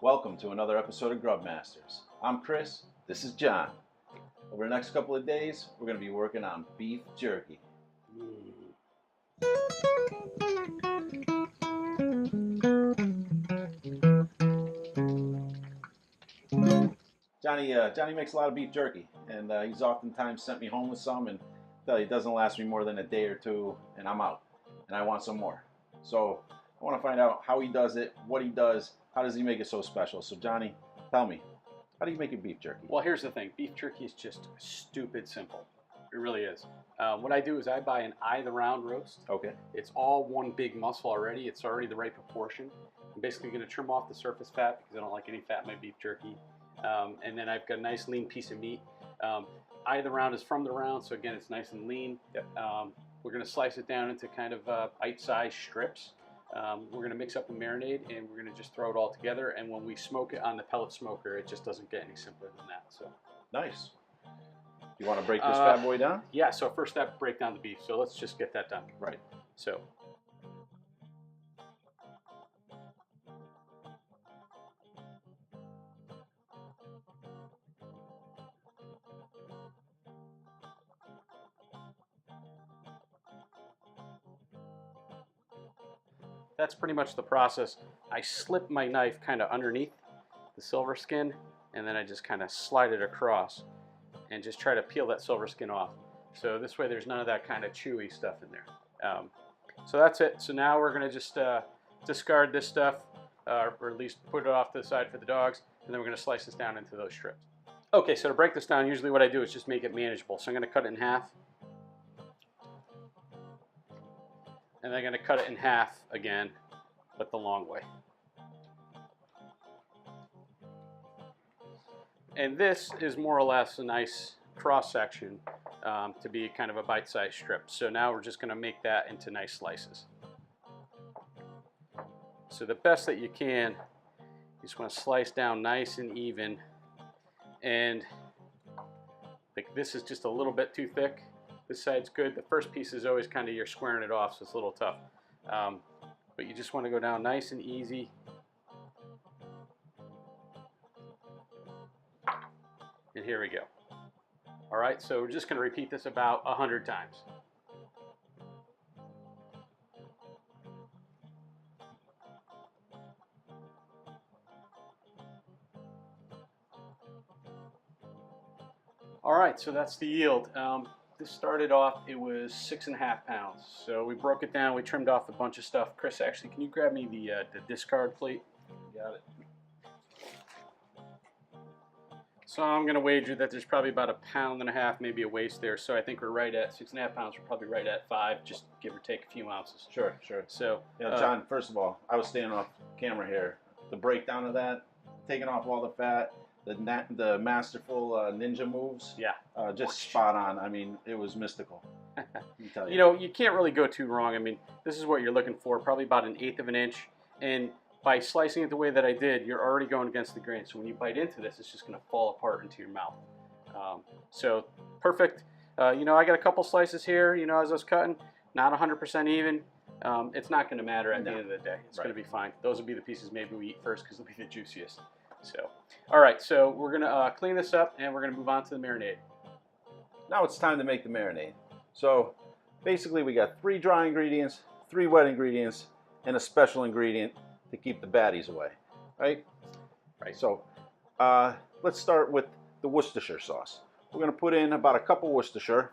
Welcome to another episode of Grub Masters. I'm Chris, this is John. Over the next couple of days, we're going to be working on beef jerky. Johnny makes a lot of beef jerky, and he's oftentimes sent me home with some, and it doesn't last me more than a day or two, and I'm out, and I want some more. So I want to find out how he does it, what he does, how does he make it so special. So Johnny, tell me, how do you make your beef jerky? Well, here's the thing. Beef jerky is just stupid simple. It really is. What I do is I buy an eye of the round roast. Okay. It's all one big muscle already. It's already the right proportion. I'm basically going to trim off the surface fat because I don't like any fat in my beef jerky. And then I've got a nice lean piece of meat. Eye of the round is from the round, so again, it's nice and lean. Yep. We're going to slice it down into kind of bite-sized strips. We're going to mix up the marinade, and we're going to just throw it all together. And when we smoke it on the pellet smoker, it just doesn't get any simpler than that. So nice. You want to break this bad boy down? Yeah. So first step, break down the beef. So let's just get that done. Right. So. That's pretty much the process. I slip my knife kind of underneath the silver skin, and then I just kind of slide it across and just try to peel that silver skin off. So this way there's none of that kind of chewy stuff in there. So that's it. So now we're going to just discard this stuff, or at least put it off to the side for the dogs, and then we're going to slice this down into those strips. Okay, so to break this down, usually what I do is just make it manageable. So I'm going to cut it in half. And then I'm going to cut it in half again, but the long way. And this is more or less a nice cross section to be kind of a bite-sized strip. So now we're just going to make that into nice slices. So the best that you can, you just want to slice down nice and even. And like this is just a little bit too thick. This side's good. The first piece is always kind of you're squaring it off, so it's a little tough. But you just want to go down nice and easy. And here we go. All right, so we're just going to repeat this about 100 times. All right, so that's the yield. This started off, it was 6.5 pounds. So we broke it down, we trimmed off a bunch of stuff. Chris, actually, can you grab me the discard plate? Got it. So I'm going to wager that there's probably about 1.5 pounds, maybe a waste there. So I think we're right at 6.5 pounds. We're probably right at 5, just give or take a few ounces. Sure. So, John, first of all, I was standing off camera here. The breakdown of that, taking off all the fat, the masterful ninja moves, yeah, just spot on. I mean, it was mystical. You know, you can't really go too wrong. I mean, this is what you're looking for, probably about 1/8 of an inch. And by slicing it the way that I did, you're already going against the grain. So when you bite into this, it's just going to fall apart into your mouth. So perfect. You know, I got a couple slices here, you know, as I was cutting, not 100% even. It's not going to matter at the end of the day. It's going to be fine. Those will be the pieces maybe we eat first because they'll be the juiciest. So, all right, so we're going to clean this up, and we're going to move on to the marinade. Now it's time to make the marinade. So basically we got 3 dry ingredients, 3 wet ingredients, and a special ingredient to keep the baddies away, right? Right. So let's start with the Worcestershire sauce. We're going to put in about a cup of Worcestershire.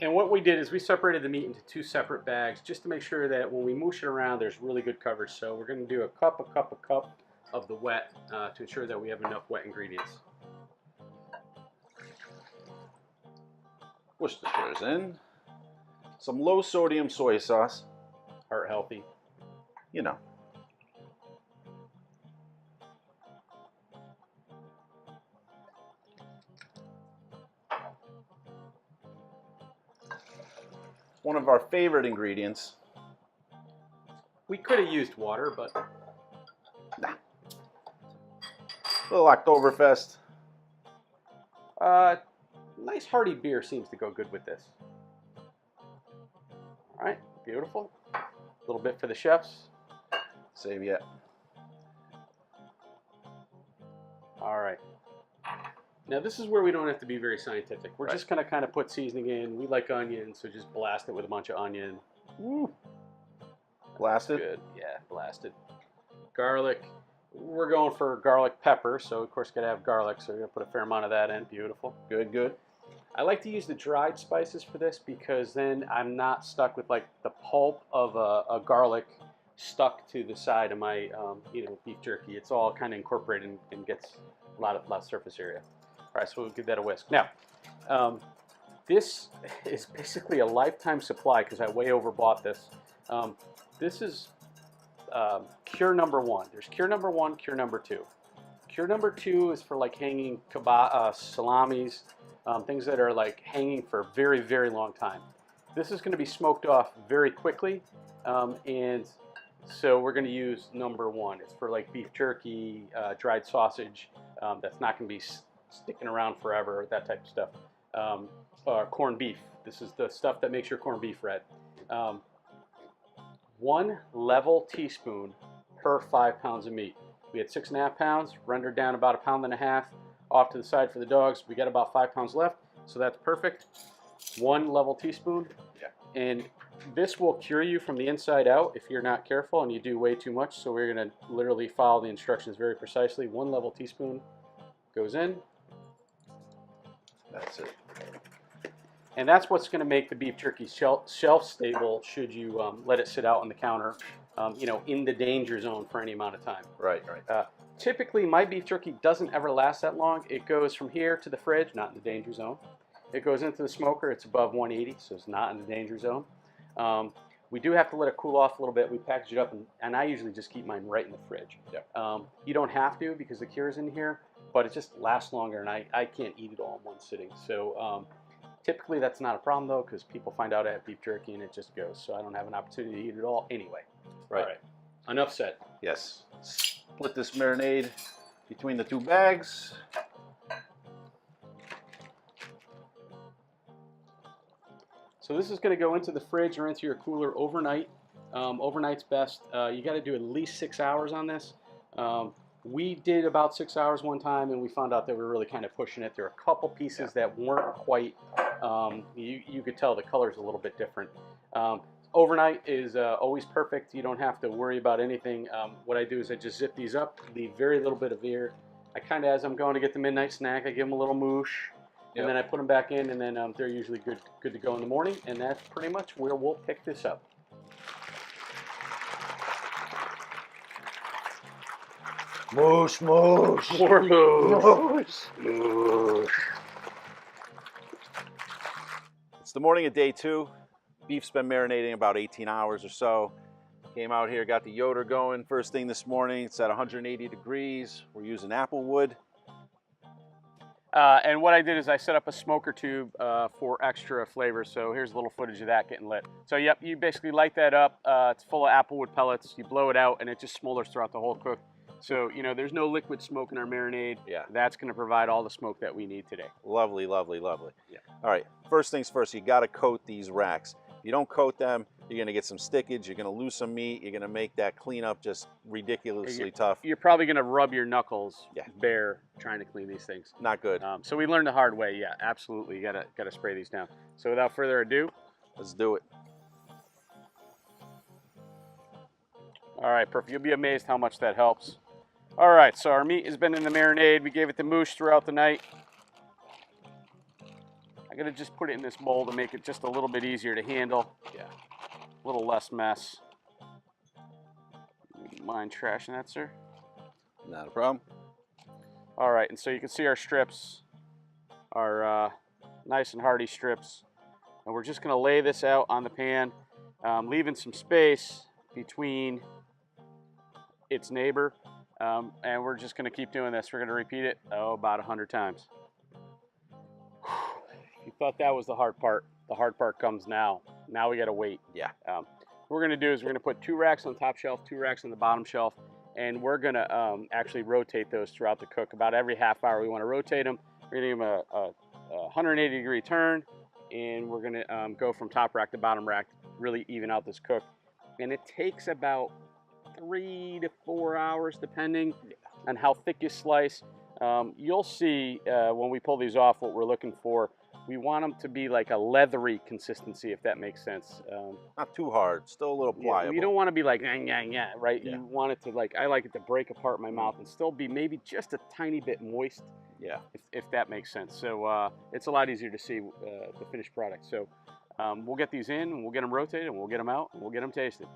And what we did is we separated the meat into 2 separate bags just to make sure that when we moosh it around, there's really good coverage. So we're going to do a cup of the wet to ensure that we have enough wet ingredients. Worcestershire's in. Some low sodium soy sauce. Heart healthy. You know. One of our favorite ingredients. We could have used water, but nah. A little Oktoberfest. Nice hearty beer seems to go good with this. All right, beautiful. A little bit for the chefs. Save yet. All right. Now this is where we don't have to be very scientific. We're just gonna kind of put seasoning in. We like onion, so just blast it with a bunch of onion. Woo. Blasted? Good. Yeah, blasted. Garlic. We're going for garlic pepper, so of course gotta have garlic. So we're gonna put a fair amount of that in. Beautiful. Good, good. I like to use the dried spices for this because then I'm not stuck with like the pulp of a garlic stuck to the side of my beef jerky. It's all kind of incorporated and gets a lot of surface area. All right, so we'll give that a whisk. Now, this is basically a lifetime supply because I way overbought this. This is cure number one. There's cure number one, cure number two. Cure number two is for like hanging salamis, things that are like hanging for a very, very long time. This is going to be smoked off very quickly, and so we're going to use number one. It's for like beef jerky, dried sausage. That's not going to be sticking around forever, that type of stuff. Corned beef. This is the stuff that makes your corned beef red. 1 level teaspoon per 5 pounds of meat. We had 6.5 pounds, rendered down about 1.5 pounds off to the side for the dogs. We got about 5 pounds left, so that's perfect. 1 level teaspoon. Yeah. And this will cure you from the inside out if you're not careful and you do way too much. So we're going to literally follow the instructions very precisely. 1 level teaspoon goes in. That's it. And that's what's going to make the beef jerky shelf stable should you let it sit out on the counter, in the danger zone for any amount of time. Right, right. Typically, my beef jerky doesn't ever last that long. It goes from here to the fridge, not in the danger zone. It goes into the smoker. It's above 180, so it's not in the danger zone. We do have to let it cool off a little bit. We package it up, and I usually just keep mine right in the fridge. Yeah. You don't have to because the cure is in here, but it just lasts longer, and I can't eat it all in one sitting. So typically that's not a problem, though, because people find out I have beef jerky, and it just goes. So I don't have an opportunity to eat it all anyway. Right. All right. Enough said. Yes. Split this marinade between the 2 bags. So this is going to go into the fridge or into your cooler overnight. Overnight's best. You got to do at least 6 hours on this. We did about 6 hours one time, and we found out that we were really kind of pushing it. There were a couple pieces that weren't quite. You could tell the color's a little bit different. Overnight is always perfect. You don't have to worry about anything. What I do is I just zip these up, leave very little bit of air. I kind of, as I'm going to get the midnight snack, I give them a little moosh. And then I put them back in, and then they're usually good to go in the morning, and that's pretty much where we'll pick this up. Moosh, moosh. More moosh. Moosh. Moosh. It's the morning of day 2. Beef's been marinating about 18 hours or so. Came out here, got the Yoder going first thing this morning. It's at 180 degrees. We're using apple wood. And what I did is I set up a smoker tube for extra flavor. So here's a little footage of that getting lit. So yep, you basically light that up. It's full of applewood pellets. You blow it out, and it just smolders throughout the whole cook. So, there's no liquid smoke in our marinade. Yeah. That's going to provide all the smoke that we need today. Lovely, lovely, lovely. Yeah. All right, first things first, you got to coat these racks. If you don't coat them, you're going to get some stickage. You're going to lose some meat. You're going to make that cleanup just ridiculously tough. You're probably going to rub your knuckles bare trying to clean these things. Not good. So we learned the hard way. Yeah, absolutely. You got to spray these down. So without further ado, let's do it. All right, perfect. You'll be amazed how much that helps. All right, so our meat has been in the marinade. We gave it the moosh throughout the night. I'm going to just put it in this bowl to make it just a little bit easier to handle. Yeah, a little less mess. Mind trashing that, sir? Not a problem. All right, and so you can see our strips are nice and hearty strips. And we're just going to lay this out on the pan, leaving some space between its neighbor. And we're just going to keep doing this. We're going to repeat it, about 100 times. You thought that was the hard part. The hard part comes now. Now we got to wait. Yeah. What we're going to do is we're going to put 2 racks on the top shelf, 2 racks on the bottom shelf, and we're going to actually rotate those throughout the cook. About every half hour we want to rotate them. We're going to give them a 180-degree turn, and we're going to go from top rack to bottom rack, really even out this cook. And it takes about 3 to 4 hours, depending on how thick you slice. You'll see when we pull these off what we're looking for. We want them to be like a leathery consistency, if that makes sense. Not too hard, still a little pliable. You don't want to be like, right? Yeah. You want it to, like, I like it to break apart in my mouth and still be maybe just a tiny bit moist. Yeah. If that makes sense. So it's a lot easier to see the finished product. So we'll get these in, and we'll get them rotated, and we'll get them out, and we'll get them tasted.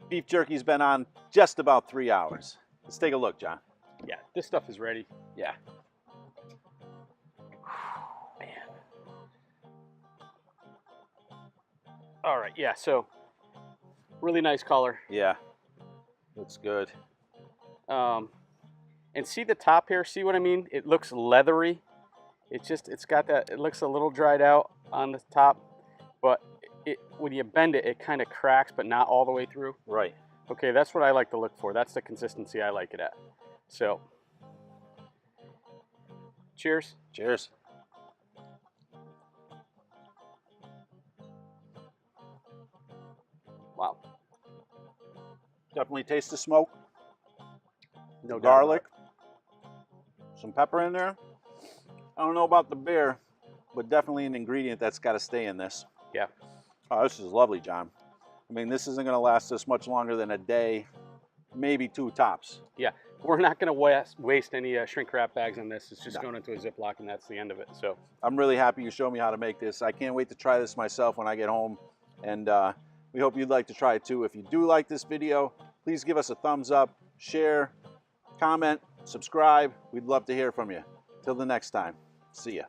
Beef jerky's been on just about 3 hours. Let's take a look, John. Yeah, this stuff is ready. Yeah. Man. All right, yeah, so really nice color. Yeah, looks good. And see the top here, see what I mean? It looks leathery. It's got that, it looks a little dried out on the top, but when you bend it, it kind of cracks, but not all the way through. Right. Okay, that's what I like to look for. That's the consistency I like it at. So, cheers. Cheers. Wow. Definitely taste the smoke. No garlic. Some pepper in there. I don't know about the beer, but definitely an ingredient that's got to stay in this. Yeah. Oh, this is lovely, John. I mean, this isn't going to last us much longer than a day, maybe 2 tops. Yeah, we're not going to waste any shrink wrap bags on this. It's just No. going into a Ziploc, and that's the end of it. So I'm really happy you showed me how to make this. I can't wait to try this myself when I get home, and we hope you'd like to try it too. If you do like this video, please give us a thumbs up, share, comment, subscribe. We'd love to hear from you. Till the next time, see ya.